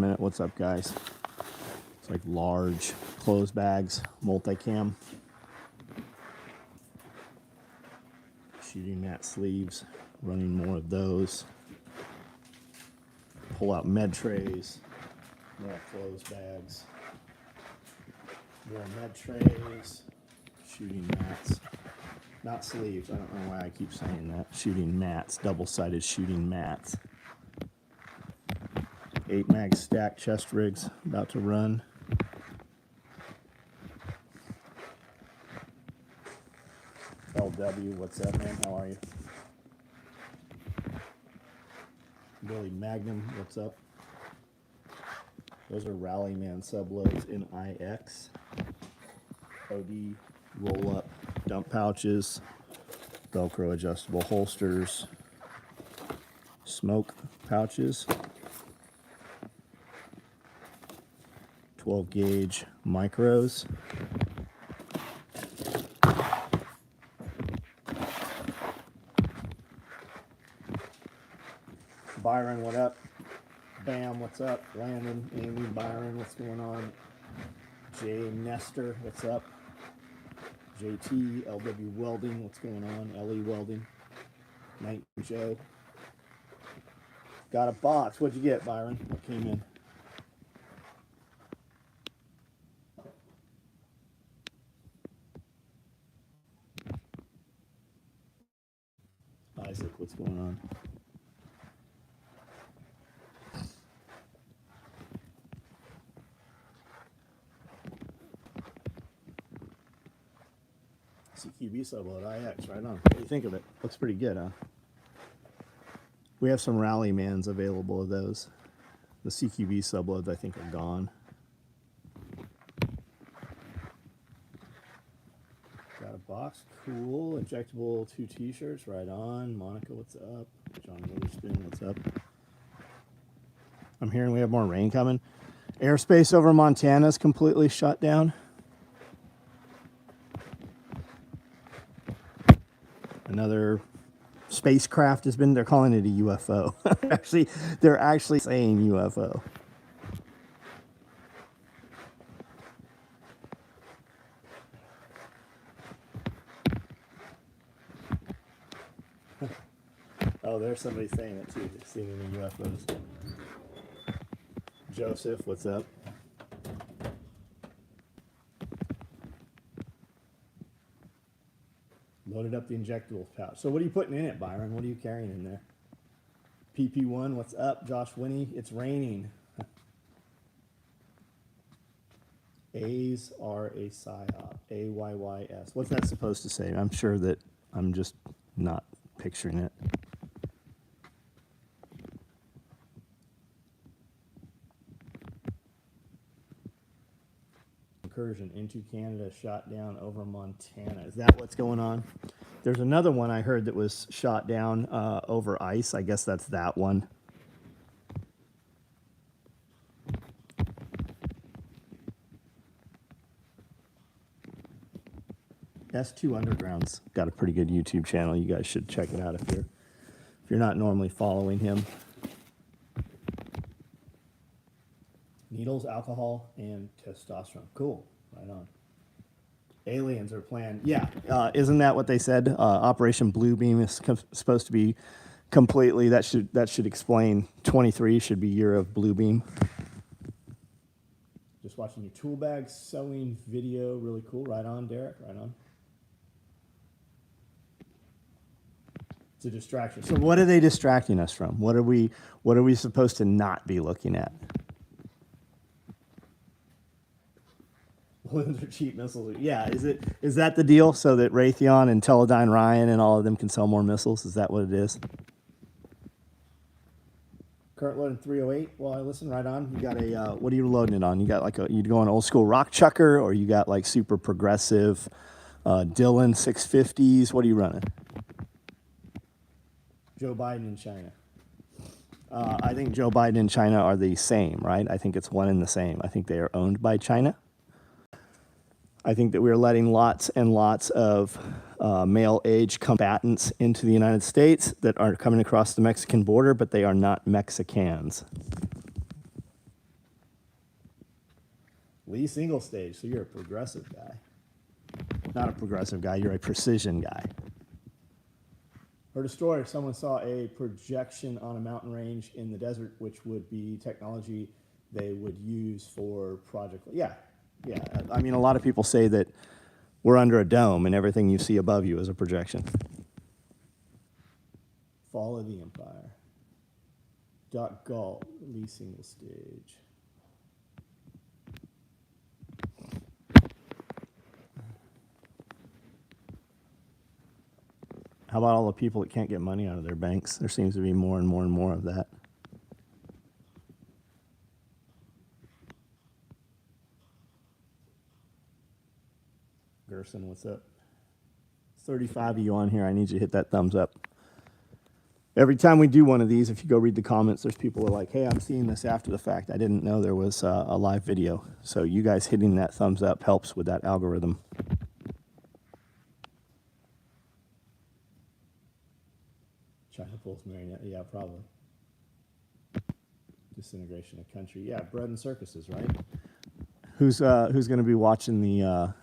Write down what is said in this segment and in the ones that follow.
minute. What's up, guys? It's like large clothes bags, multicam. Shooting mat sleeves, running more of those. Pull out med trays, more clothes bags, more med trays, shooting mats. Not sleeves, I don't know why I keep saying that. Shooting mats, double-sided shooting mats. 8 mag stack chest rigs about to run. LW, what's up, man? How are you? Billy Magnum, what's up? Those are Rallyman subloads in IX. OD roll-up dump pouches, Velcro adjustable holsters, smoke pouches, 12 gauge micros. Byron, what up? Bam, what's up? Landon, Amy, Byron, what's going on? Jay Nestor, what's up? JT, LW Welding, what's going on? LE Welding, Night Joe. Got a box. What'd you get, Byron? What came in? Isaac, what's going on? CQB subload IX, right on. What do you think of it? Looks pretty good, huh? We have some Rallymans available of those. The CQB subloads, I think, are gone. Got a box. Cool. Injectable 2 t-shirts, right on. Monica, what's up? John Witherspoon, what's up? I'm hearing we have more rain coming. Airspace over Montana is completely shut down. Another spacecraft has been, they're calling it a UFO. They're actually saying UFO. Oh, there's somebody saying it too. They're seeing the UFOs. Joseph, what's up? Loaded up the injectable pouch. So what are you putting in it, Byron? What are you carrying in there? PP1, what's up? Josh Winnie, it's raining. A's are a psyop. AYYS. What's that supposed to say? I'm sure that I'm just not picturing it. Incursion into Canada, shot down over Montana. Is that what's going on? There's another one I heard that was shot down over ice. I guess that's that one. S2 Underground's got a pretty good YouTube channel. You guys should check it out if you're not normally following him. Needles, alcohol, and testosterone. Cool. Right on. Aliens are planned. Yeah. Isn't that what they said? Operation Bluebeam is supposed to be completely. That should explain. 23 should be year of Bluebeam. Just watching your tool bag sewing video. Really cool. Right on, Derek. Right on. It's a distraction. So what are they distracting us from? What are we supposed to not be looking at? Balloons are cheap, missiles are, yeah, is that the deal? So that Raytheon and Teledyne Ryan and all of them can sell more missiles? Is that what it is? Current loading 308 while I listen, right on. You got a, what are you loading it on? You got like you going old school rock chucker, or you got like super progressive Dillon 650s? What are you running? Joe Biden in China. I think Joe Biden and China are the same, right? I think it's one and the same. I think they are owned by China. I think that we're letting lots and lots of male-age combatants into the United States that are coming across the Mexican border, but they are not Mexicans. Lee single stage, so you're a progressive guy. Not a progressive guy, you're a precision guy. Heard a story, someone saw a projection on a mountain range in the desert, which would be technology they would use for project. Yeah. I mean, a lot of people say that we're under a dome and everything you see above you is a projection. Fall of the Empire. Galt, Lee single stage. How about all the people that can't get money out of their banks? There seems to be more and more and more of that. Gerson, what's up? 35 of you on here. I need you to hit that thumbs up. Every time we do one of these, if you go read the comments, there's people who are like, hey, I'm seeing this after the fact. I didn't know there was a live video. So you guys hitting that thumbs up helps with that algorithm. China pulls marionette. Yeah, probably. Disintegration of country. Yeah, bread and circuses, right? Who's going to be watching the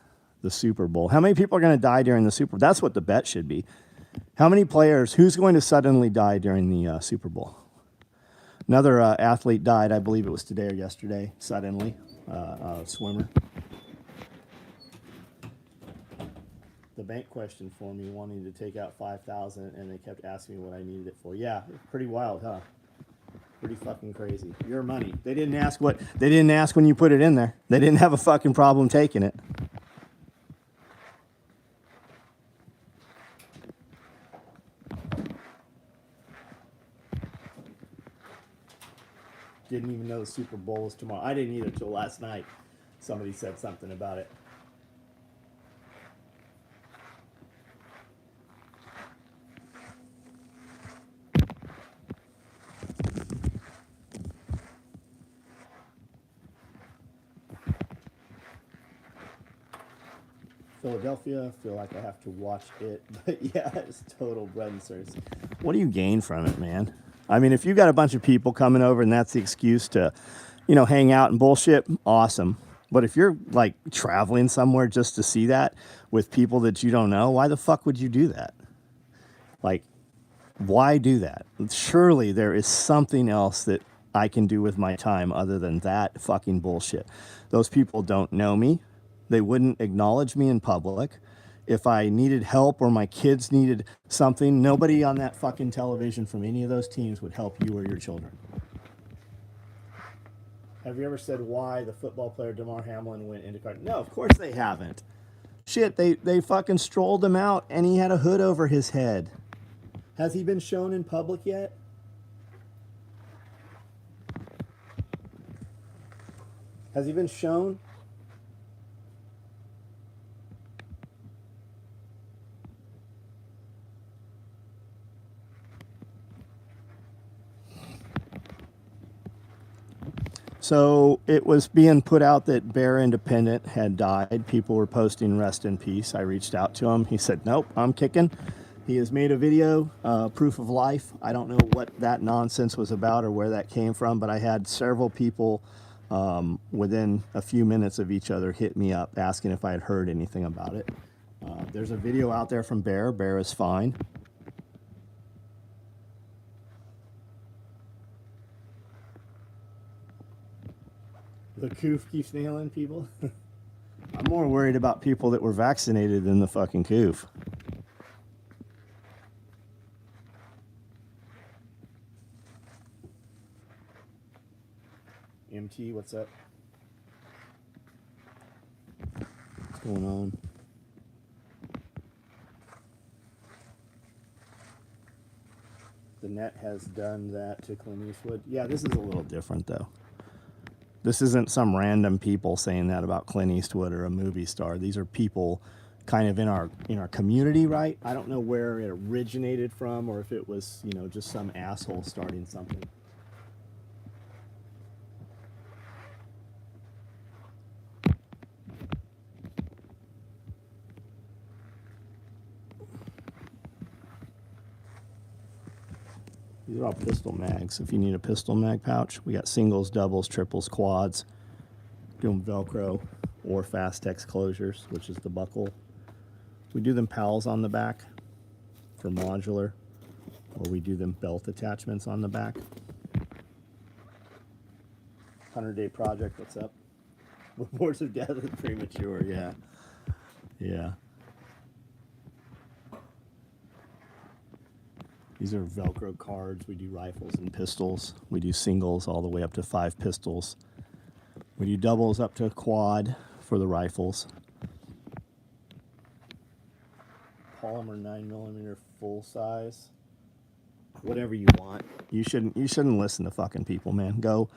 Super Bowl? How many people are going to die during the Super Bowl? That's what the bet should be. How many players, who's going to suddenly die during the Super Bowl? Another athlete died, I believe it was today or yesterday, suddenly, a swimmer. The bank questioned for me, wanting to take out $5,000, and they kept asking me what I needed it for. Yeah, pretty wild, huh? Pretty fucking crazy. Your money. They didn't ask when you put it in there. They didn't have a fucking problem taking it. Didn't even know the Super Bowl was tomorrow. I didn't either till last night. Somebody said something about it. Philadelphia, feel like I have to watch it. But yeah, it's total bread and circus. What do you gain from it, man? I mean, if you got a bunch of people coming over and that's the excuse to, hang out and bullshit, awesome. But if you're like traveling somewhere just to see that with people that you don't know, why the fuck would you do that? Like, why do that? Surely there is something else that I can do with my time other than that fucking bullshit. Those people don't know me. They wouldn't acknowledge me in public. If I needed help or my kids needed something, nobody on that fucking television from any of those teams would help you or your children. Have you ever said why the football player Damar Hamlin went into car? No, of course they haven't. Shit, they fucking strolled him out and he had a hood over his head. Has he been shown in public yet? Has he been shown? So it was being put out that Bear Independent had died. People were posting rest in peace. I reached out to him. He said, nope, I'm kicking. He has made a video, proof of life. I don't know what that nonsense was about or where that came from, but I had several people within a few minutes of each other hit me up asking if I had heard anything about it. There's a video out there from Bear. Bear is fine. The coof keeps nailing people. I'm more worried about people that were vaccinated than the fucking coof. MT, what's up? What's going on? The net has done that to Clint Eastwood. Yeah, this is a little different, though. This isn't some random people saying that about Clint Eastwood or a movie star. These are people kind of in our community, right? I don't know where it originated from or if it was, just some asshole starting something. These are all pistol mags. If you need a pistol mag pouch, we got singles, doubles, triples, quads. do them Velcro or Fastex closures, which is the buckle. We do them pals on the back for modular, or we do them belt attachments on the back. 100-day project, what's up? Reports of death is premature, yeah. Yeah. These are Velcro cards. We do rifles and pistols. We do singles all the way up to 5 pistols. We do doubles up to a quad for the rifles. Polymer 9mm full size. Whatever you want. You shouldn't listen to fucking people, man. Go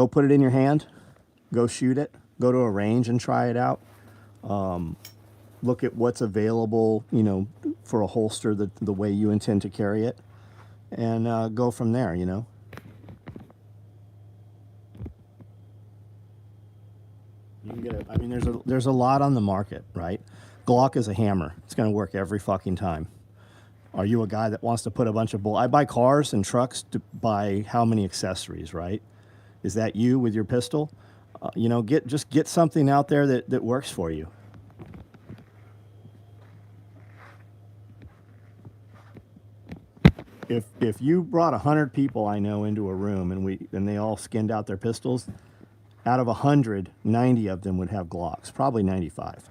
put it in your hand. Go shoot it. Go to a range and try it out. Look at what's available, you know, for a holster the way you intend to carry it, and go from there, you know. You can get it. I mean, there's a lot on the market, right? Glock is a hammer. It's going to work every fucking time. Are you a guy that wants to put a bunch of I buy cars and trucks to buy how many accessories, right? Is that you with your pistol? You know, just get something out there that works for you. If you brought 100 people I know into a room and they all skinned out their pistols, out of 100, 90 of them would have Glocks, probably 95.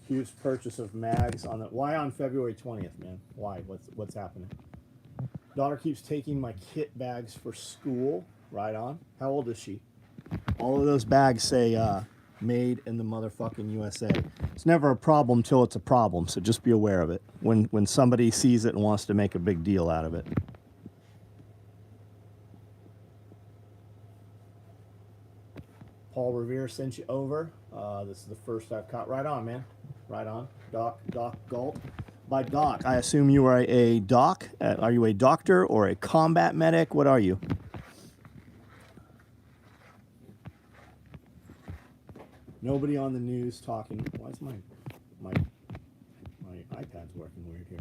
Huge purchase of mags on why on February 20th, man? Why? What's happening? Daughter keeps taking my kit bags for school. Right on. How old is she? All of those bags say made in the motherfucking USA. It's never a problem till it's a problem, so just be aware of it when somebody sees it and wants to make a big deal out of it. Paul Revere sent you over. This is the first I've caught. Right on, man. Right on. Doc Galt. By doc, I assume you are a doc. Are you a doctor or a combat medic? What are you? Nobody on the news talking. Why is my iPad's working weird here?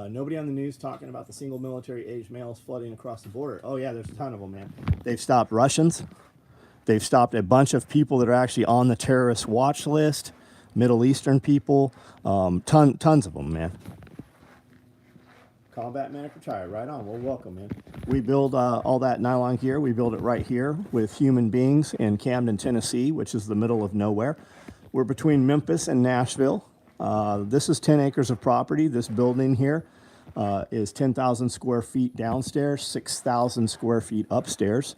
Nobody on the news talking about the single military-age males flooding across the border. Oh yeah, there's a ton of them, man. They've stopped Russians. They've stopped a bunch of people that are actually on the terrorist watch list. Middle Eastern people, tons of them, man. Combat medic retired, right on. Well, welcome, man. We build all that nylon gear. We build it right here with human beings in Camden, Tennessee, which is the middle of nowhere. We're between Memphis and Nashville. This is 10 acres of property. This building here is 10,000 square feet downstairs, 6,000 square feet upstairs.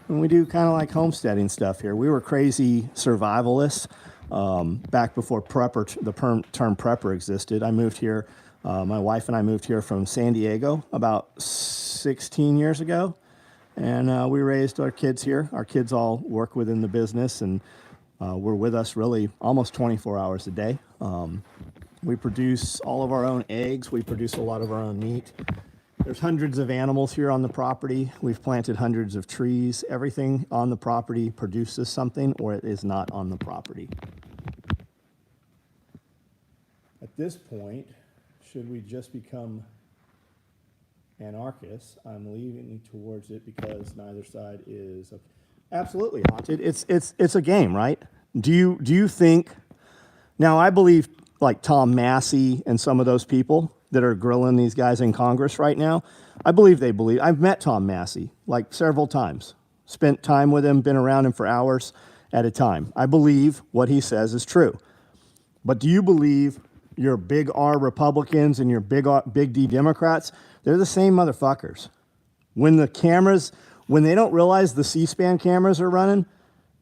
And we do kind of like homesteading stuff here. We were crazy survivalists. Back before the term prepper existed. I moved here, my wife and I moved here from San Diego about 16 years ago, and we raised our kids here. Our kids all work within the business, and were with us really almost 24 hours a day. We produce all of our own eggs. We produce a lot of our own meat. There's hundreds of animals here on the property. We've planted hundreds of trees. Everything on the property produces something, or it is not on the property. At this point, should we just become anarchists? I'm leaning towards it because neither side is absolutely haunted. It's a game, right? Do you think? Now, I believe like Tom Massey and some of those people that are grilling these guys in Congress right now, I believe they believe. I've met Tom Massey like several times, spent time with him, been around him for hours at a time. I believe what he says is true. But do you believe your big R Republicans and your big D Democrats? They're the same motherfuckers. When they don't realize the C-SPAN cameras are running,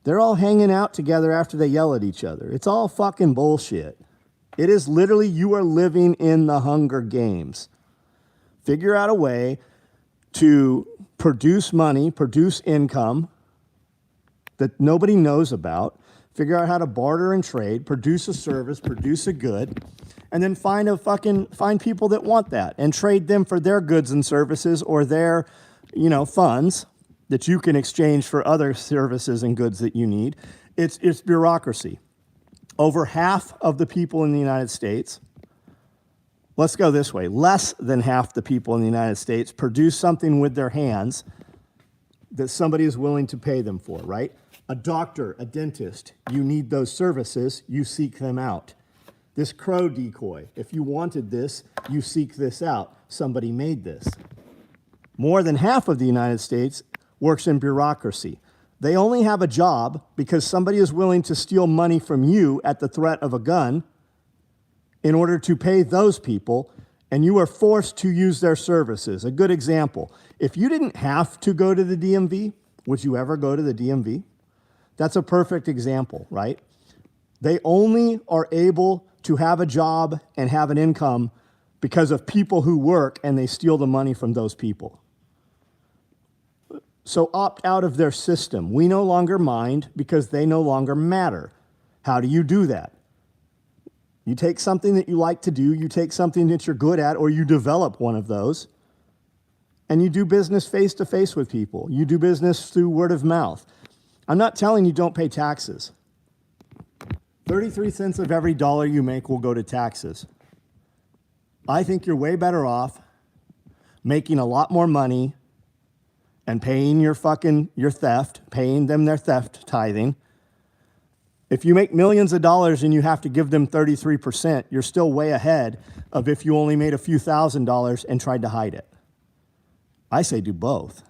they're all hanging out together after they yell at each other. It's all fucking bullshit. It is literally, you are living in the Hunger Games. Figure out a way to produce money, produce income that nobody knows about. Figure out how to barter and trade, produce a service, produce a good, and then find people that want that and trade them for their goods and services or their, funds that you can exchange for other services and goods that you need. It's bureaucracy. Over half of the people in the United States, let's go this way, less than half the people in the United States produce something with their hands that somebody is willing to pay them for, right? A doctor, a dentist, you need those services, you seek them out. This crow decoy, if you wanted this, you seek this out. Somebody made this. More than half of the United States works in bureaucracy. They only have a job because somebody is willing to steal money from you at the threat of a gun in order to pay those people, and you are forced to use their services. A good example, if you didn't have to go to the DMV, would you ever go to the DMV? That's a perfect example, right? They only are able to have a job and have an income because of people who work, and they steal the money from those people. So opt out of their system. We no longer mind because they no longer matter. How do you do that? You take something that you like to do, you take something that you're good at, or you develop one of those, and you do business face to face with people. You do business through word of mouth. I'm not telling you don't pay taxes. 33 cents of every dollar you make will go to taxes. I think you're way better off making a lot more money and paying your theft, paying them their theft tithing. If you make millions of dollars and you have to give them 33%, you're still way ahead of if you only made a few $1,000s and tried to hide it. I say do both.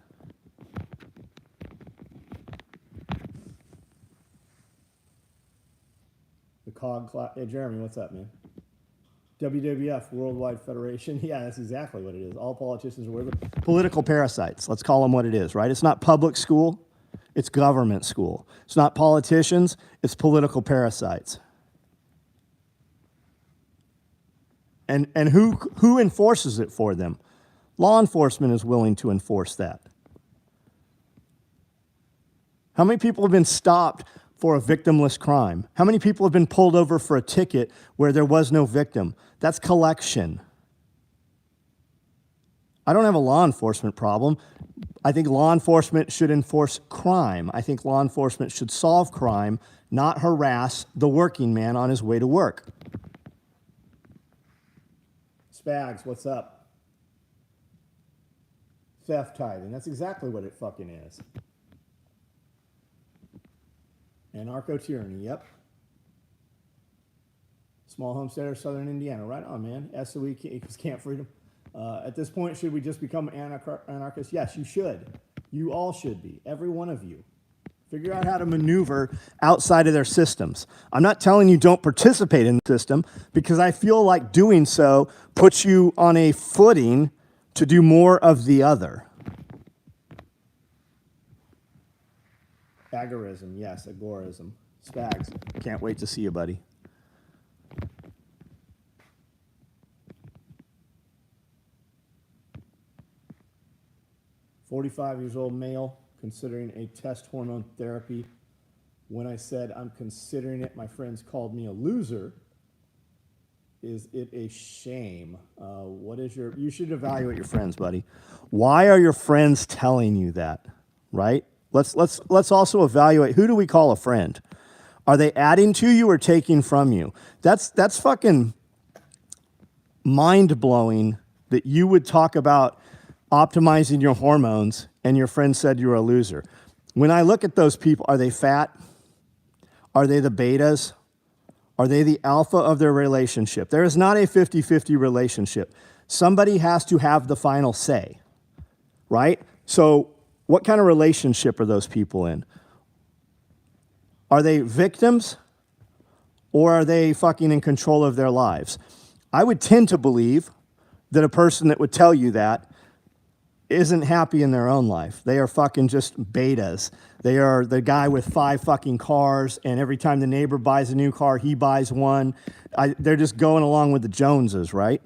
The COG class. Hey, Jeremy, what's up, man? WWF, Worldwide Federation. Yeah, that's exactly what it is. All politicians are political parasites. Let's call them what it is, right? It's not public school. It's government school. It's not politicians. It's political parasites. And who enforces it for them? Law enforcement is willing to enforce that. How many people have been stopped for a victimless crime? How many people have been pulled over for a ticket where there was no victim? That's collection. I don't have a law enforcement problem. I think law enforcement should enforce crime. I think law enforcement should solve crime, not harass the working man on his way to work. Spags, what's up? Theft tithing. That's exactly what it fucking is. Anarcho-tyranny, yep. Small homesteader, Southern Indiana. Right on, man. SOE equals camp freedom. At this point, should we just become anarchists? Yes, you should. You all should be. Every one of you. Figure out how to maneuver outside of their systems. I'm not telling you don't participate in the system, because I feel like doing so puts you on a footing to do more of the other. Agorism, yes, agorism. Spags, can't wait to see you, buddy. "45-year-old male considering a test hormone therapy. When I said I'm considering it, my friends called me a loser. Is it a shame?" You should evaluate your friends, buddy. Why are your friends telling you that, right? Let's also evaluate, who do we call a friend? Are they adding to you or taking from you? That's fucking mind-blowing that you would talk about optimizing your hormones and your friend said you were a loser. When I look at those people, are they fat? Are they the betas? Are they the alpha of their relationship? There is not a 50-50 relationship. Somebody has to have the final say, right? So what kind of relationship are those people in? Are they victims, or are they fucking in control of their lives? I would tend to believe that a person that would tell you that isn't happy in their own life. They are fucking just betas. They are the guy with 5 fucking cars, and every time the neighbor buys a new car, he buys one. They're just going along with the Joneses, right?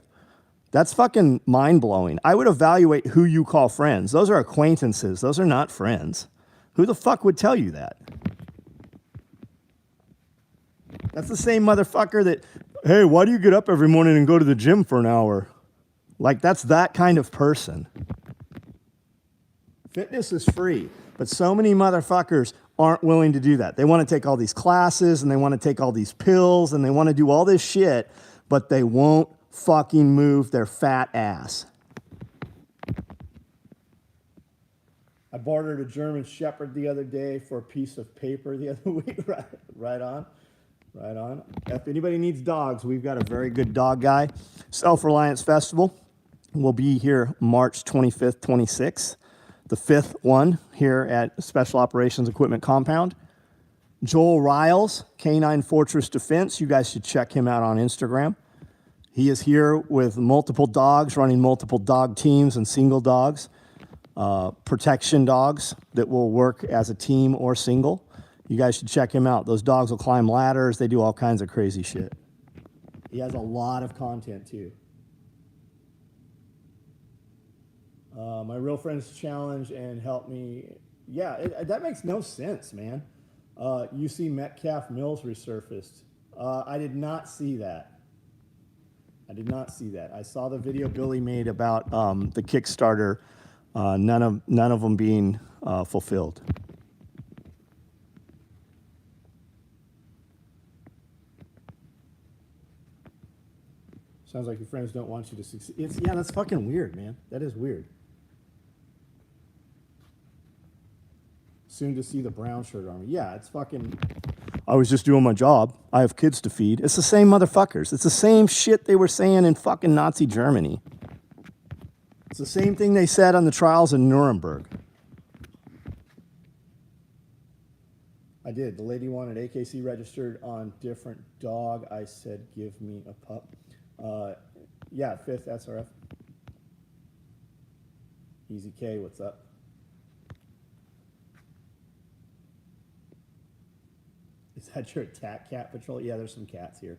That's fucking mind-blowing. I would evaluate who you call friends. Those are acquaintances. Those are not friends. Who the fuck would tell you that? That's the same motherfucker that, hey, why do you get up every morning and go to the gym for an hour? Like, that's that kind of person. Fitness is free, but so many motherfuckers aren't willing to do that. They want to take all these classes, and they want to take all these pills, and they want to do all this shit, but they won't fucking move their fat ass. I bartered a German Shepherd the other day for a piece of paper the other week. Right on. Right on. If anybody needs dogs, we've got a very good dog guy. Self-Reliance Festival will be here March 25th, 26th. The fifth one here at Special Operations Equipment Compound. Joel Riles, Canine Fortress Defense. You guys should check him out on Instagram. He is here with multiple dogs, running multiple dog teams and single dogs. Protection dogs that will work as a team or single. You guys should check him out. Those dogs will climb ladders. They do all kinds of crazy shit. He has a lot of content too. My real friends challenge and help me. Yeah, that makes no sense, man. UC Metcalf Mills resurfaced. I did not see that. I did not see that. I saw the video Billy made about the Kickstarter. None of them being fulfilled. Sounds like your friends don't want you to succeed. Yeah, that's fucking weird, man. That is weird. Soon to see the brown shirt army. Yeah, it's fucking... I was just doing my job. I have kids to feed. It's the same motherfuckers. It's the same shit they were saying in fucking Nazi Germany. It's the same thing they said on the trials in Nuremberg. I did. The lady wanted AKC registered on different dog. I said, give me a pup. Yeah, 5th SRF. Easy K, what's up? Is that your attack cat patrol? Yeah, there's some cats here.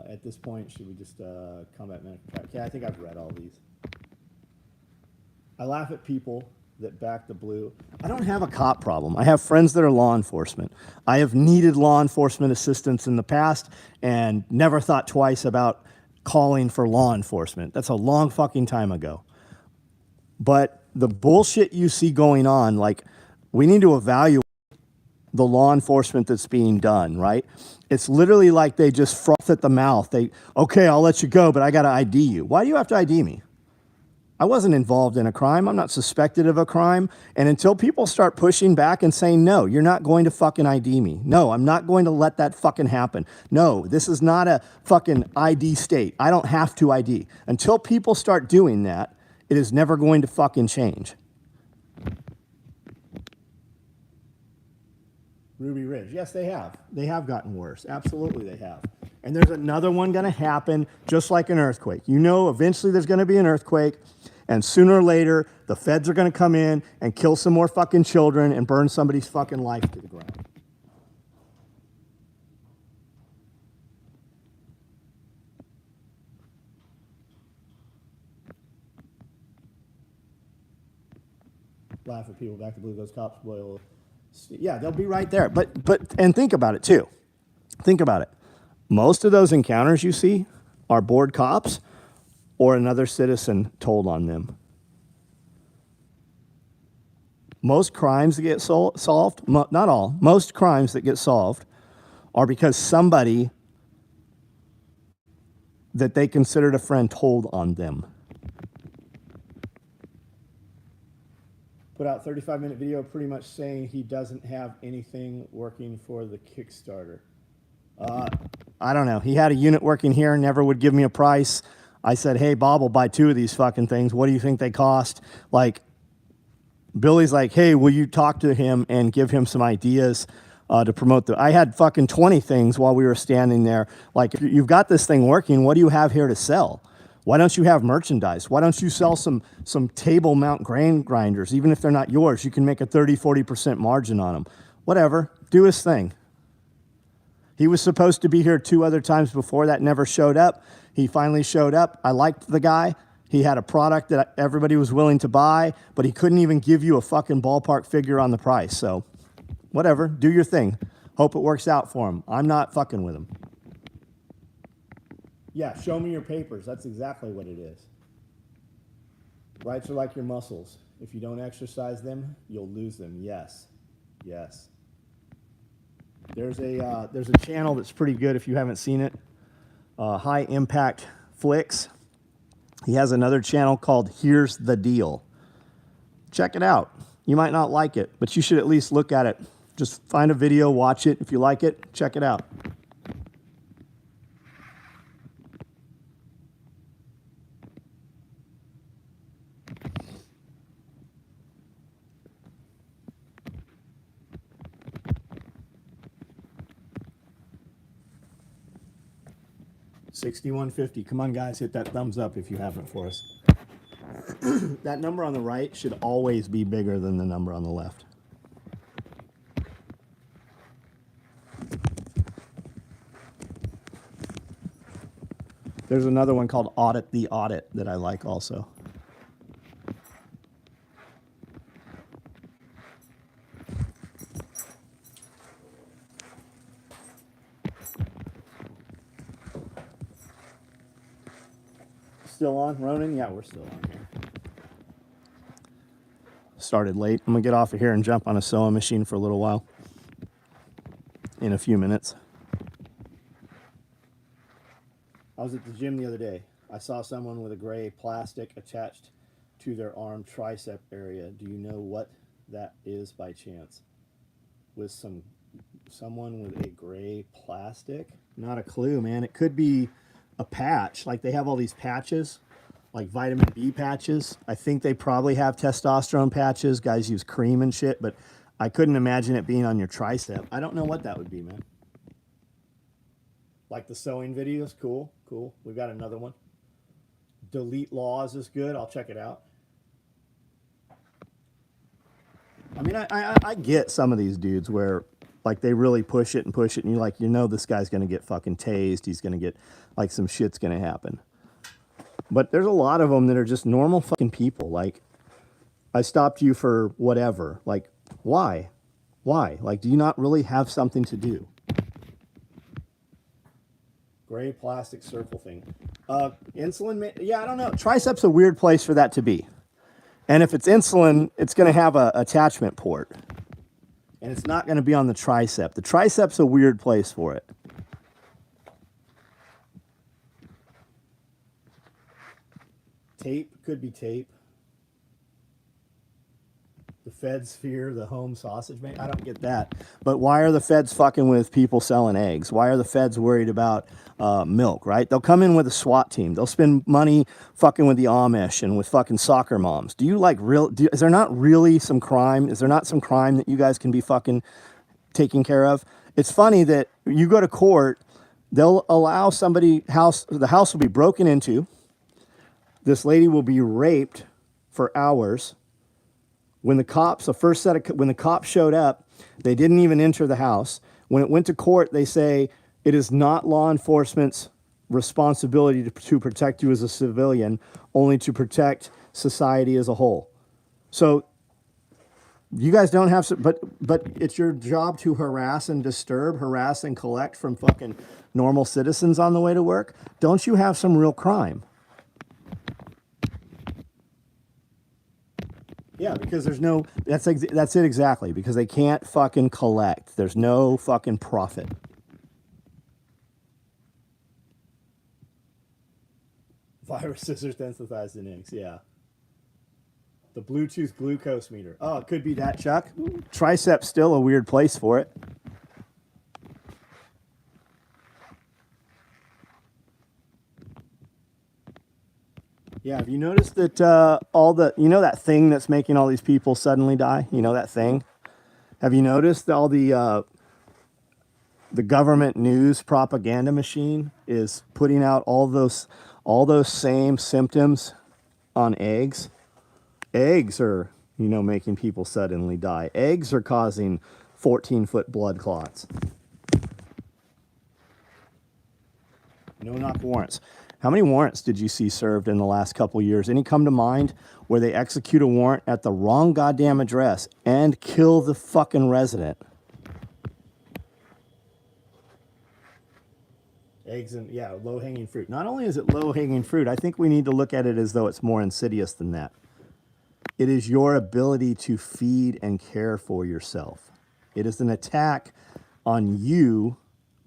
At this point, should we just combat medical cat? Yeah, I think I've read all these. I laugh at people that back the blue. I don't have a cop problem. I have friends that are law enforcement. I have needed law enforcement assistance in the past and never thought twice about calling for law enforcement. That's a long fucking time ago. But the bullshit you see going on, like, we need to evaluate the law enforcement that's being done, right? It's literally like they just froth at the mouth. Okay, I'll let you go, but I got to ID you. Why do you have to ID me? I wasn't involved in a crime. I'm not suspected of a crime. And until people start pushing back and saying, no, you're not going to fucking ID me. No, I'm not going to let that fucking happen. No, this is not a fucking ID state. I don't have to ID. Until people start doing that, it is never going to fucking change. Ruby Ridge. Yes, they have. They have gotten worse. Absolutely, they have. And there's another one going to happen, just like an earthquake. You know, eventually there's going to be an earthquake, and sooner or later, the feds are going to come in and kill some more fucking children and burn somebody's fucking life to the ground. Laugh at people back to blue. Those cops will... Yeah, they'll be right there. But and think about it too. Think about it. Most of those encounters you see are bored cops or another citizen told on them. Most crimes that get solved, not all, most crimes that get solved are because somebody that they considered a friend told on them. Put out 35-minute video pretty much saying he doesn't have anything working for the Kickstarter. I don't know. He had a unit working here, never would give me a price. I said, hey, Bob will buy 2 of these fucking things. What do you think they cost? Like, Billy's like, hey, will you talk to him and give him some ideas to promote I had fucking 20 things while we were standing there. Like, if you've got this thing working, what do you have here to sell? Why don't you have merchandise? Why don't you sell some table mount grain grinders? Even if they're not yours, you can make a 30-40% margin on them. Whatever, do his thing. He was supposed to be here 2 other times before that, never showed up. He finally showed up. I liked the guy. He had a product that everybody was willing to buy, but he couldn't even give you a fucking ballpark figure on the price. So whatever, do your thing. Hope it works out for him. I'm not fucking with him. Yeah, show me your papers. That's exactly what it is. Rights are like your muscles. If you don't exercise them, you'll lose them. Yes. Yes. There's a channel that's pretty good if you haven't seen it. High Impact Flicks. He has another channel called Here's the Deal. Check it out. You might not like it, but you should at least look at it. Just find a video, watch it. If you like it, check it out. $61.50. Come on, guys, hit that thumbs up if you haven't for us. That number on the right should always be bigger than the number on the left. There's another one called Audit the Audit that I like also. Still on, Ronan? Yeah, we're still on here. Started late. I'm going to get off of here and jump on a sewing machine for a little while. In a few minutes. I was at the gym the other day. I saw someone with a gray plastic attached to their arm tricep area. Do you know what that is by chance? With someone with a gray plastic? Not a clue, man. It could be a patch. Like they have all these patches, like vitamin B patches. I think they probably have testosterone patches. Guys use cream and shit, but I couldn't imagine it being on your tricep. I don't know what that would be, man. Like the sewing videos, cool, cool. We got another one. Delete laws is good. I'll check it out. I mean, I get some of these dudes where like they really push it, and you're like, you know, this guy's gonna get fucking tased. He's gonna get like some shit's gonna happen. But there's a lot of them that are just normal fucking people. Like, I stopped you for whatever. Like, why? Why? Like, do you not really have something to do? Gray plastic circle thing. Insulin, yeah, I don't know. Tricep's a weird place for that to be. And if it's insulin, it's going to have a attachment port. And it's not going to be on the tricep. The tricep's a weird place for it. Tape, could be tape. The feds fear the home sausage maker. I don't get that. But why are the feds fucking with people selling eggs? Why are the feds worried about milk, right? They'll come in with a SWAT team. They'll spend money fucking with the Amish and with fucking soccer moms. Do you like is there not really some crime? Is there not some crime that you guys can be fucking taking care of? It's funny that you go to court, they'll allow the house will be broken into. This lady will be raped for hours. When the cops showed up, they didn't even enter the house. When it went to court, they say it is not law enforcement's responsibility to protect you as a civilian, only to protect society as a whole. So you guys don't have, but it's your job to harass and disturb, harass and collect from fucking normal citizens on the way to work. Don't you have some real crime? Yeah, because there's no, that's it exactly, because they can't fucking collect. There's no fucking profit. Viruses are sensitized in eggs, yeah. The Bluetooth glucose meter. Oh, it could be that, Chuck. Tricep's still a weird place for it. Yeah, have you noticed that that thing that's making all these people suddenly die? You know that thing? Have you noticed all the government news propaganda machine is putting out all those same symptoms on eggs? Eggs are, making people suddenly die. Eggs are causing 14-foot blood clots. No knock warrants. How many warrants did you see served in the last couple years? Any come to mind where they execute a warrant at the wrong goddamn address and kill the fucking resident? Eggs and, yeah, low-hanging fruit. Not only is it low-hanging fruit, I think we need to look at it as though it's more insidious than that. It is your ability to feed and care for yourself. It is an attack on you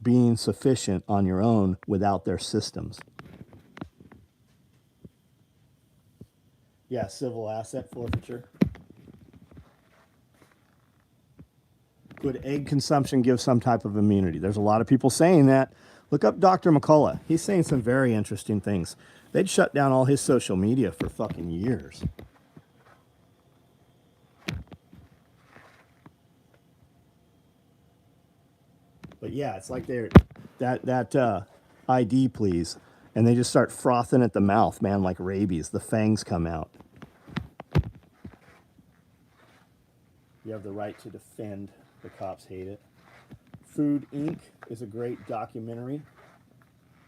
being sufficient on your own without their systems. Yeah, civil asset forfeiture. Could egg consumption give some type of immunity? There's a lot of people saying that. Look up Dr. McCullough. He's saying some very interesting things. They'd shut down all his social media for fucking years. But yeah, it's like they're that ID, please, and they just start frothing at the mouth, man, like rabies. The fangs come out. You have the right to defend. The cops hate it. Food Inc. is a great documentary,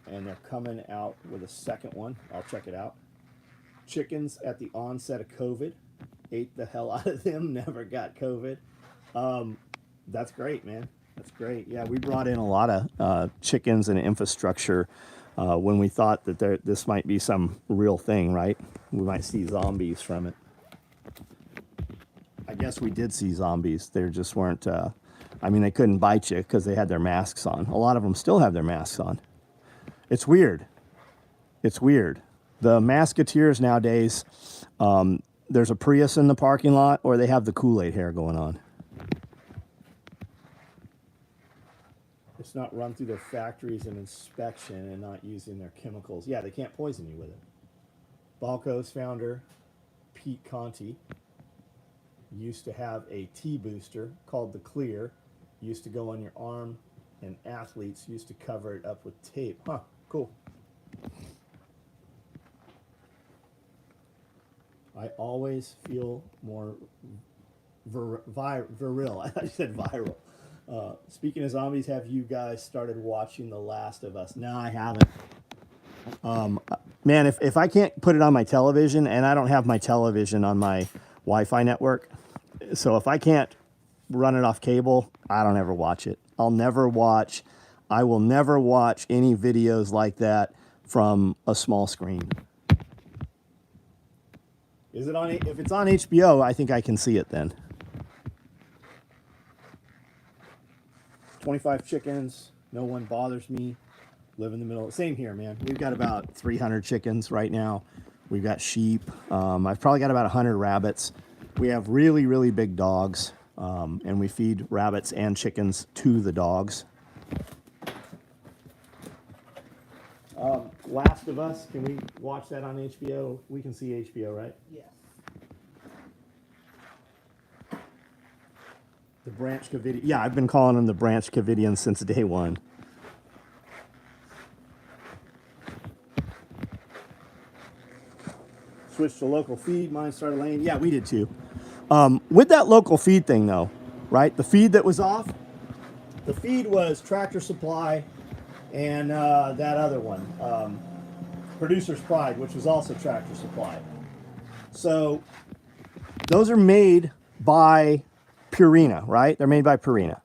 and they're coming out with a second one. I'll check it out. Chickens at the onset of COVID. Ate the hell out of them. Never got COVID. That's great, man. That's great. Yeah, we brought in a lot of chickens and infrastructure when we thought that this might be some real thing, right? We might see zombies from it. I guess we did see zombies. They just weren't, I mean, they couldn't bite you because they had their masks on. A lot of them still have their masks on. It's weird. It's weird. The Masketeers nowadays, there's a Prius in the parking lot, or they have the Kool-Aid hair going on. It's not run through their factories and inspection and not using their chemicals. Yeah, they can't poison you with it. Balco's founder, Pete Conti, used to have a T-booster called the Clear. Used to go on your arm, and athletes used to cover it up with tape. Huh, cool. I always feel more viril. I said viral. Speaking of zombies, have you guys started watching The Last of Us? No, I haven't. Man, if I can't put it on my television, and I don't have my television on my Wi-Fi network, so if I can't run it off cable, I don't ever watch it. I will never watch any videos like that from a small screen. Is it on? If it's on HBO, I think I can see it then. 25 chickens. No one bothers me. Live in the middle. Same here, man. We've got about 300 chickens right now. We've got sheep. I've probably got about 100 rabbits. We have really, really big dogs, and we feed rabbits and chickens to the dogs. Last of Us, can we watch that on HBO? We can see HBO, right? Yes. The Branch Covidian. Yeah, I've been calling them the Branch Covidians since day one. Switched to local feed. Mine started laying. Yeah, we did too. With that local feed thing, though, right? The feed that was off, the feed was Tractor Supply and that other one, Producer's Pride, which was also Tractor Supply. So those are made by Purina, right? They're made by Purina.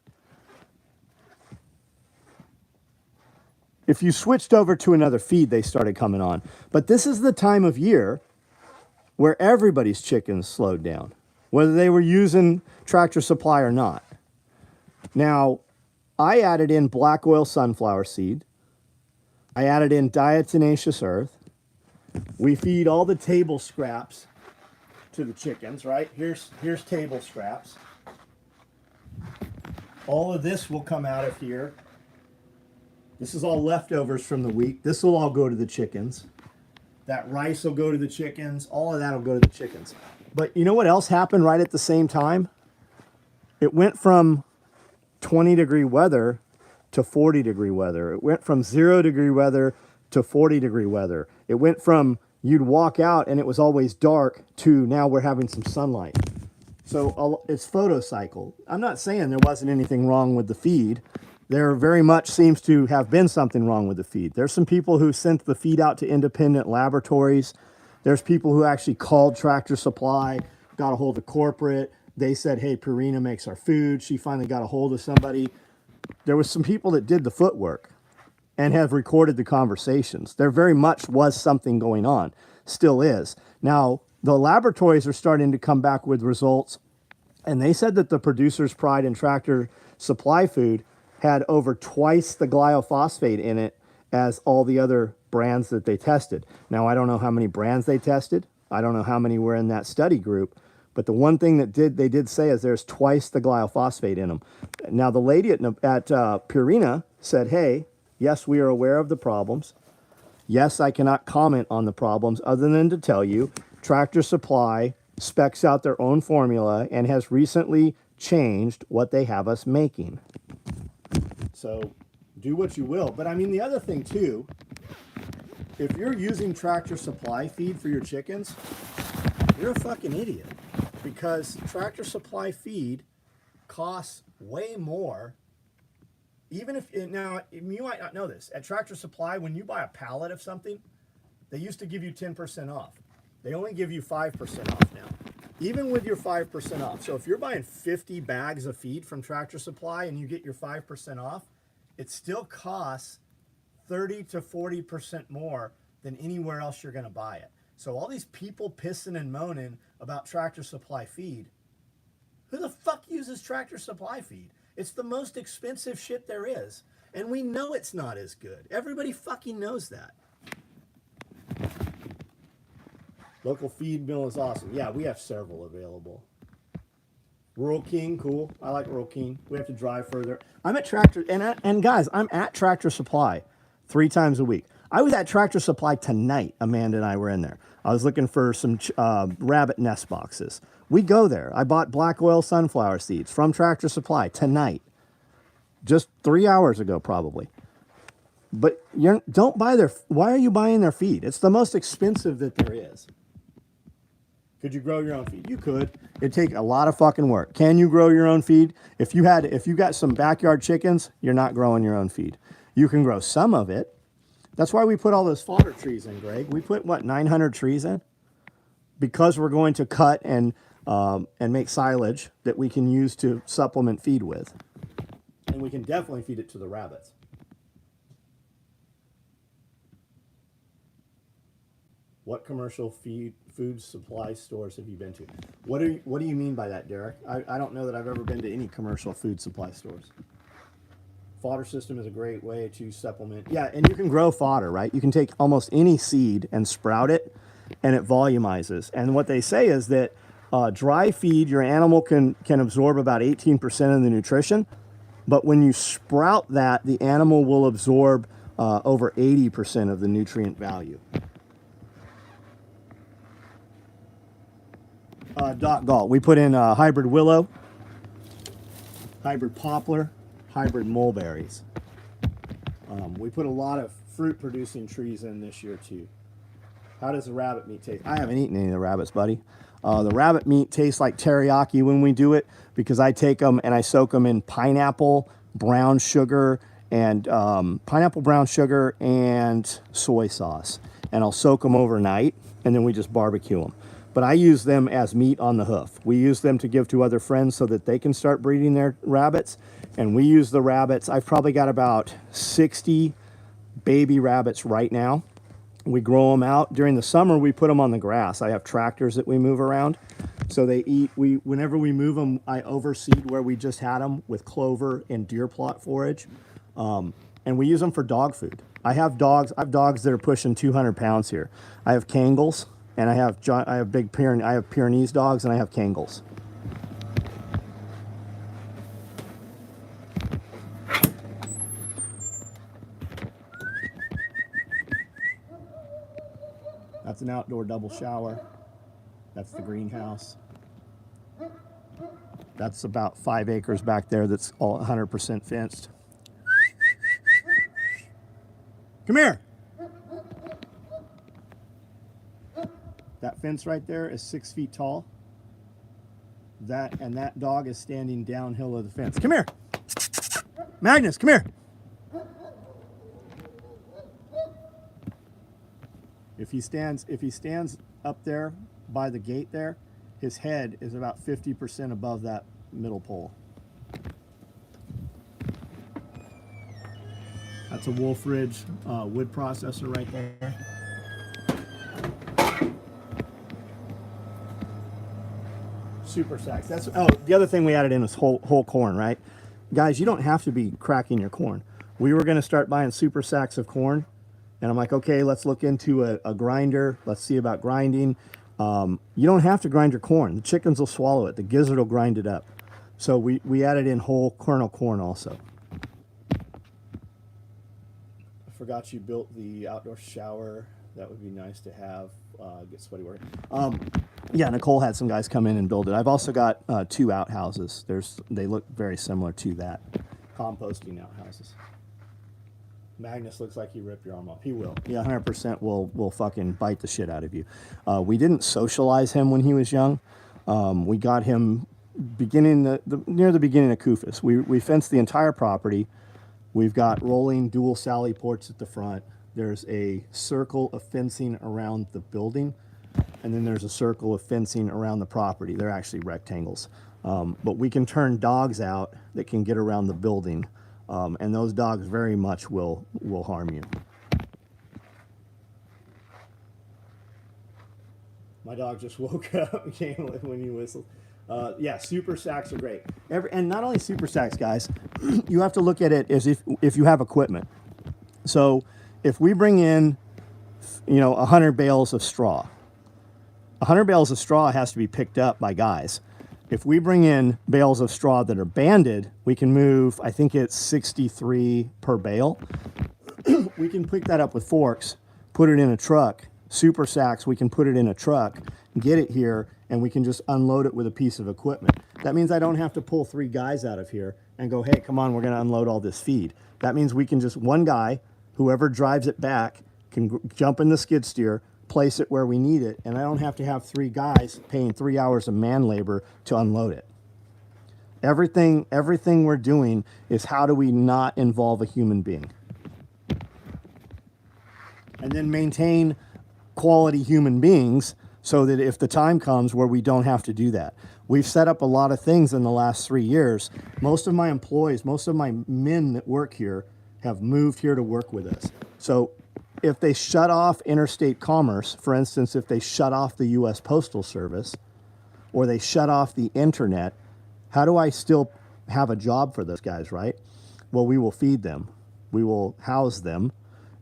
If you switched over to another feed, they started coming on. But this is the time of year where everybody's chickens slowed down, whether they were using Tractor Supply or not. Now, I added in black oil sunflower seed. I added in diatomaceous earth. We feed all the table scraps to the chickens, right? Here's table scraps. All of this will come out of here. This is all leftovers from the week. This will all go to the chickens. That rice will go to the chickens. All of that will go to the chickens. But you know what else happened right at the same time? It went from 20-degree weather to 40-degree weather. It went from 0-degree weather to 40-degree weather. It went from you'd walk out and it was always dark to now we're having some sunlight. So it's photocycle. I'm not saying there wasn't anything wrong with the feed. There very much seems to have been something wrong with the feed. There's some people who sent the feed out to independent laboratories. There's people who actually called Tractor Supply, got a hold of corporate. They said, hey, Purina makes our food. She finally got a hold of somebody. There was some people that did the footwork and have recorded the conversations. There very much was something going on, still is. Now, the laboratories are starting to come back with results, and they said that the Producer's Pride and Tractor Supply food had over twice the glyphosate in it as all the other brands that they tested. Now, I don't know how many brands they tested. I don't know how many were in that study group, But the one thing that they did say is there's twice the glyphosate in them. Now, the lady at Purina said, hey, yes, we are aware of the problems. Yes, I cannot comment on the problems other than to tell you Tractor Supply specs out their own formula and has recently changed what they have us making. So do what you will. But I mean, the other thing too, if you're using Tractor Supply feed for your chickens, you're a fucking idiot, because Tractor Supply feed costs way more. Even if, now, you might not know this, at Tractor Supply, when you buy a pallet of something, they used to give you 10% off. They only give you 5% off now. Even with your 5% off. So if you're buying 50 bags of feed from Tractor Supply and you get your 5% off, it still costs 30 to 40% more than anywhere else you're going to buy it. So all these people pissing and moaning about Tractor Supply feed, who the fuck uses Tractor Supply feed? It's the most expensive shit there is. And we know it's not as good. Everybody fucking knows that. Local feed mill is awesome. Yeah, we have several available. Rural King, cool. I like Rural King. We have to drive further. I'm at Tractor, and guys, I'm at Tractor Supply 3 times a week. I was at Tractor Supply tonight. Amanda and I were in there. I was looking for some rabbit nest boxes. We go there. I bought black oil sunflower seeds from Tractor Supply tonight. Just 3 hours ago, probably. But don't buy their, why are you buying their feed? It's the most expensive that there is. Could you grow your own feed? You could. It'd take a lot of fucking work. Can you grow your own feed? If you got some backyard chickens, you're not growing your own feed. You can grow some of it. That's why we put all those fodder trees in, Greg. We put, 900 trees in? Because we're going to cut and make silage that we can use to supplement feed with. And we can definitely feed it to the rabbits. What commercial food supply stores have you been to? What do you mean by that, Derek? I don't know that I've ever been to any commercial food supply stores. Fodder system is a great way to supplement. Yeah, and you can grow fodder, right? You can take almost any seed and sprout it, and it volumizes. And what they say is that dry feed, your animal can absorb about 18% of the nutrition, but when you sprout that, the animal will absorb over 80% of the nutrient value. Doc Galt, we put in hybrid willow, hybrid poplar, hybrid mulberries. We put a lot of fruit producing trees in this year too. How does the rabbit meat taste? I haven't eaten any of the rabbits, buddy. The rabbit meat tastes like teriyaki when we do it, because I take them and I soak them in pineapple, brown sugar, and soy sauce. And I'll soak them overnight, and then we just barbecue them. But I use them as meat on the hoof. We use them to give to other friends so that they can start breeding their rabbits. And we use the rabbits. I've probably got about 60 baby rabbits right now. We grow them out. During the summer, we put them on the grass. I have tractors that we move around. So they eat. Whenever we move them, I overseed where we just had them with clover and deer plot forage. And we use them for dog food. I have dogs that are pushing 200 pounds here. I have Kangles. And I have Pyrenees dogs, and I have Kangles. That's an outdoor double shower. That's the greenhouse. That's about 5 acres back there that's all 100% fenced. Come here. That fence right there is 6 feet tall. That dog is standing downhill of the fence. Come here. Magnus, come here. If he stands up there by the gate there, his head is about 50% above that middle pole. That's a Wolf Ridge wood processor right there. Super sacks. The other thing we added in was whole corn, right? Guys, you don't have to be cracking your corn. We were going to start buying super sacks of corn, and I'm like, okay, let's look into a grinder. Let's see about grinding. You don't have to grind your corn. The chickens will swallow it. The gizzard will grind it up. So we added in whole kernel corn also. I forgot you built the outdoor shower. That would be nice to have. Get sweaty work. Yeah, Nicole had some guys come in and build it. I've also got 2 outhouses. They look very similar to that. Composting outhouses. Magnus looks like he ripped your arm off. He will. Yeah, 100% will fucking bite the shit out of you. We didn't socialize him when he was young. We got him near the beginning of Kufus. We fenced the entire property. We've got rolling dual sally ports at the front. There's a circle of fencing around the building, and then there's a circle of fencing around the property. They're actually rectangles. But we can turn dogs out that can get around the building. And those dogs very much will harm you. My dog just woke up and came when you whistled. Yeah, super sacks are great. And not only super sacks, guys, you have to look at it as if you have equipment. So if we bring in, 100 bales of straw, 100 bales of straw has to be picked up by guys. If we bring in bales of straw that are banded, we can move, I think it's 63 per bale. We can pick that up with forks, put it in a truck. Super sacks, we can put it in a truck, get it here, and we can just unload it with a piece of equipment. That means I don't have to pull 3 guys out of here and go, hey, come on, we're going to unload all this feed. That means we can just, one guy, whoever drives it back, can jump in the skid steer, place it where we need it, and I don't have to have 3 guys paying 3 hours of man labor to unload it. Everything we're doing is how do we not involve a human being? And then maintain quality human beings so that if the time comes where we don't have to do that. We've set up a lot of things in the last 3 years. Most of my employees, most of my men that work here have moved here to work with us. So if they shut off interstate commerce, for instance, if they shut off the U.S. Postal Service or they shut off the internet, how do I still have a job for those guys, right? Well, we will feed them. We will house them.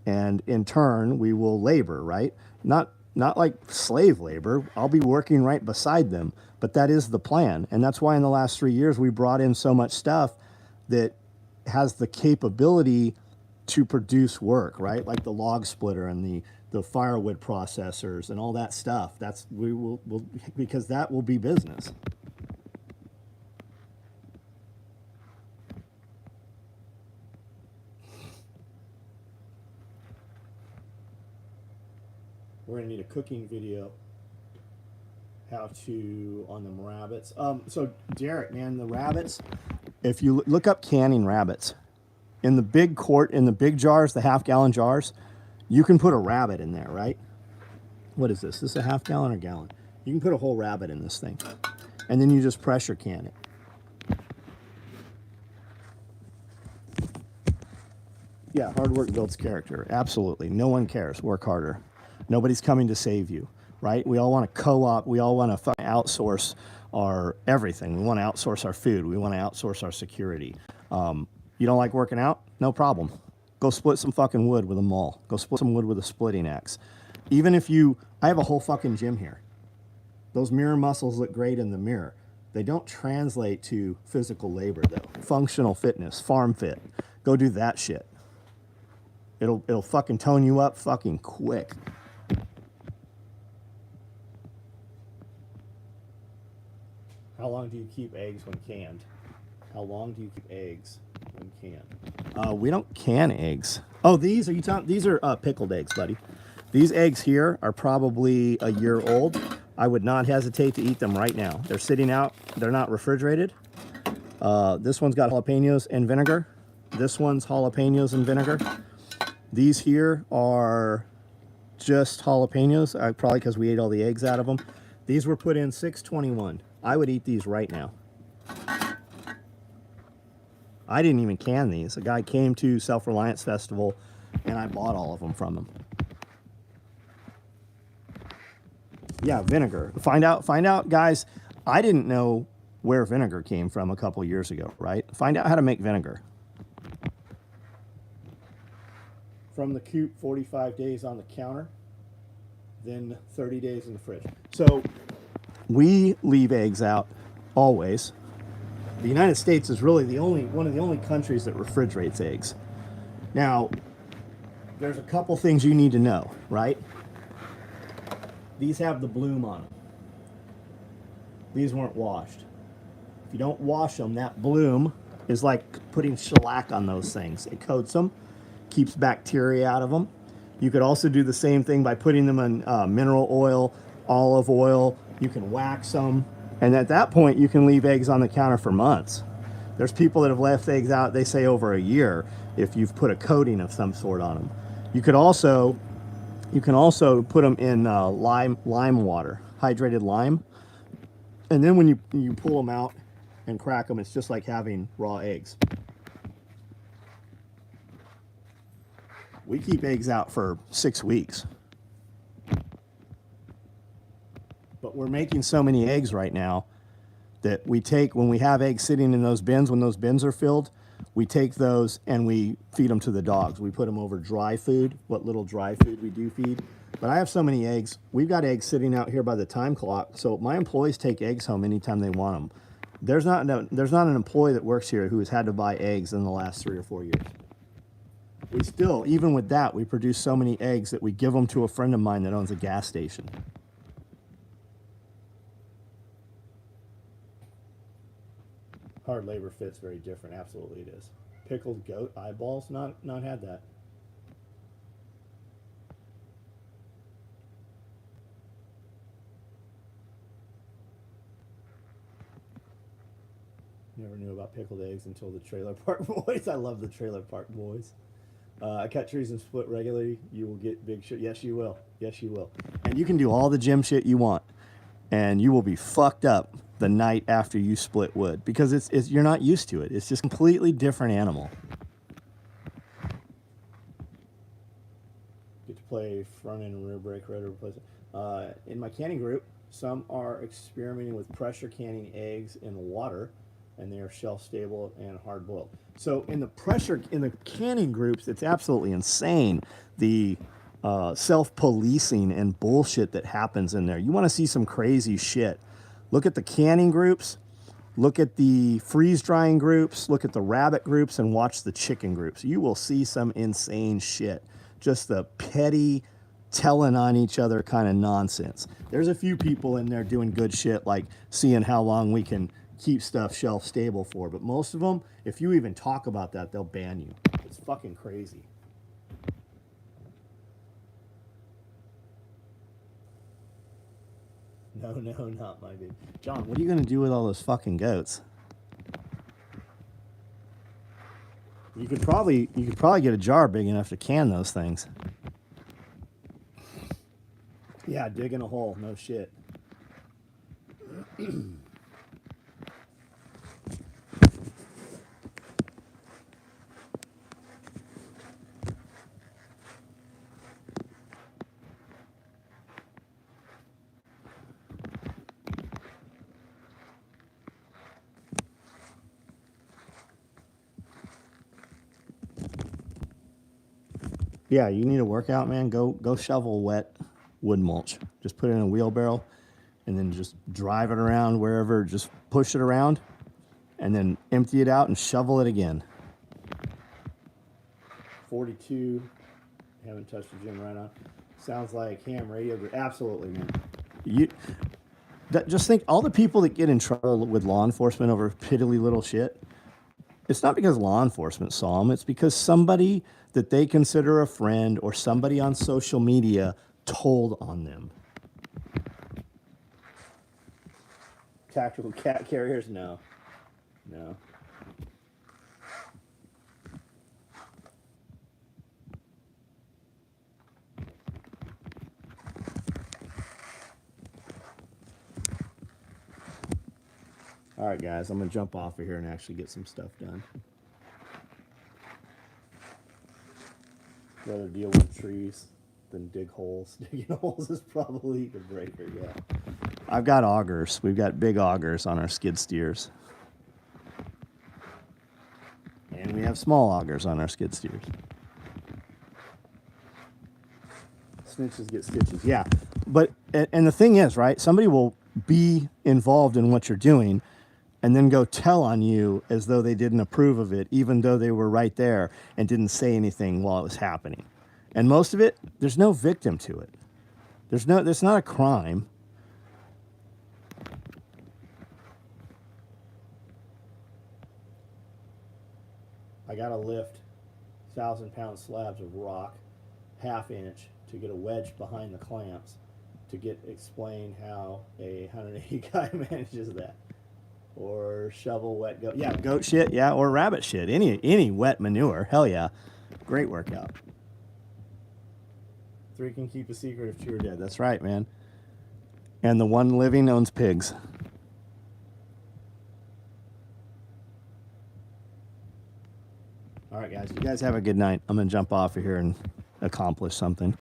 And in turn, we will labor, right? Not like slave labor. I'll be working right beside them. But that is the plan. And that's why in the last 3 years, we brought in so much stuff that has the capability to produce work, right? Like the log splitter and the firewood processors and all that stuff. We'll because that will be business. We're gonna need a cooking video. How to on them rabbits. So Derek, man, the rabbits. If you look up canning rabbits, in the big quart, in the big jars, the half-gallon jars, you can put a rabbit in there, right? What is this? Is this a half-gallon or gallon? You can put a whole rabbit in this thing, and then you just pressure can it. Yeah, hard work builds character. Absolutely. No one cares. Work harder. Nobody's coming to save you, right? We all want to co-op. We all want to outsource our everything. We want to outsource our food. We want to outsource our security. You don't like working out? No problem. Go split some fucking wood with a maul. Go split some wood with a splitting axe. Even if I have a whole fucking gym here. Those mirror muscles look great in the mirror. They don't translate to physical labor though. Functional fitness, farm fit. Go do that shit. It'll fucking tone you up fucking quick. How long do you keep eggs when canned? How long do you keep eggs when canned? We don't can eggs. Oh, these are pickled eggs, buddy. These eggs here are probably a year old. I would not hesitate to eat them right now. They're sitting out. They're not refrigerated. This one's got jalapenos and vinegar. This one's jalapenos and vinegar. These here are just jalapenos, probably because we ate all the eggs out of them. These were put in 6/21. I would eat these right now. I didn't even can these. A guy came to Self-Reliance Festival, and I bought all of them from him. Yeah, vinegar. Find out, guys. I didn't know where vinegar came from a couple years ago, right? Find out how to make vinegar. From the coop, 45 days on the counter. then 30 days in the fridge. So we leave eggs out always. The United States is really one of the only countries that refrigerates eggs. Now, there's a couple things you need to know, right? These have the bloom on them. These weren't washed. If you don't wash them, that bloom is like putting shellac on those things. It coats them, keeps bacteria out of them. You could also do the same thing by putting them in mineral oil, olive oil. You can wax them. And at that point, you can leave eggs on the counter for months. There's people that have left eggs out, they say over a year, if you've put a coating of some sort on them. You can also put them in lime water, hydrated lime. And then when you pull them out and crack them, it's just like having raw eggs. We keep eggs out for 6 weeks. But we're making so many eggs right now that we take, when we have eggs sitting in those bins, when those bins are filled, we take those and we feed them to the dogs. We put them over dry food, what little dry food we do feed. But I have so many eggs. We've got eggs sitting out here by the time clock. So my employees take eggs home anytime they want them. There's not an employee that works here who has had to buy eggs in the last 3 or 4 years. We still, even with that, we produce so many eggs that we give them to a friend of mine that owns a gas station. Hard labor fit's very different. Absolutely it is. Pickled goat eyeballs, not had that. Never knew about pickled eggs until the Trailer Park Boys. I love the Trailer Park Boys. I cut trees and split regularly. You will get big shit. Yes, you will. Yes, you will. And you can do all the gym shit you want, and you will be fucked up the night after you split wood because it's you're not used to it. It's just a completely different animal. Get to play front end and rear brake rotor replacement. In my canning group, some are experimenting with pressure canning eggs in water, and they are shelf stable and hard boiled. So in the canning groups, it's absolutely insane. The self-policing and bullshit that happens in there. You want to see some crazy shit. Look at the canning groups, look at the freeze drying groups, look at the rabbit groups, and watch the chicken groups. You will see some insane shit. Just the petty telling on each other kind of nonsense. There's a few people in there doing good shit, like seeing how long we can keep stuff shelf stable for. But most of them, if you even talk about that, they'll ban you. It's fucking crazy. No, not my baby. John, what are you going to do with all those fucking goats? You could probably get a jar big enough to can those things. Yeah, digging a hole. No shit. Yeah, you need a workout, man. Go shovel wet wood mulch. Just put it in a wheelbarrow and then just drive it around wherever. Just push it around and then empty it out and shovel it again. 42. Haven't touched the gym right on. Sounds like ham radio. Absolutely, man. Just think all the people that get in trouble with law enforcement over piddly little shit. It's not because law enforcement saw them. It's because somebody that they consider a friend or somebody on social media told on them. Tactical cat carriers? No. All right, guys, I'm going to jump off of here and actually get some stuff done. Rather deal with trees than dig holes. Digging holes is probably the breaker, yeah. I've got augers. We've got big augers on our skid steers. And we have small augers on our skid steers. Snitches get stitches. Yeah, But and the thing is, right? Somebody will be involved in what you're doing and then go tell on you as though they didn't approve of it, even though they were right there and didn't say anything while it was happening. And most of it, there's no victim to it. There's not a crime. I got to lift 1,000-pound slabs of rock, half-inch, to get a wedge behind the clamps to explain how a 180 guy manages that. Or shovel wet goat. Yeah, goat shit, yeah, or rabbit shit. Any wet manure. Hell yeah. Great workout. 3 can keep a secret if 2 are dead. That's right, man. And the one living owns pigs. All right, guys. You guys have a good night. I'm going to jump off of here and accomplish something.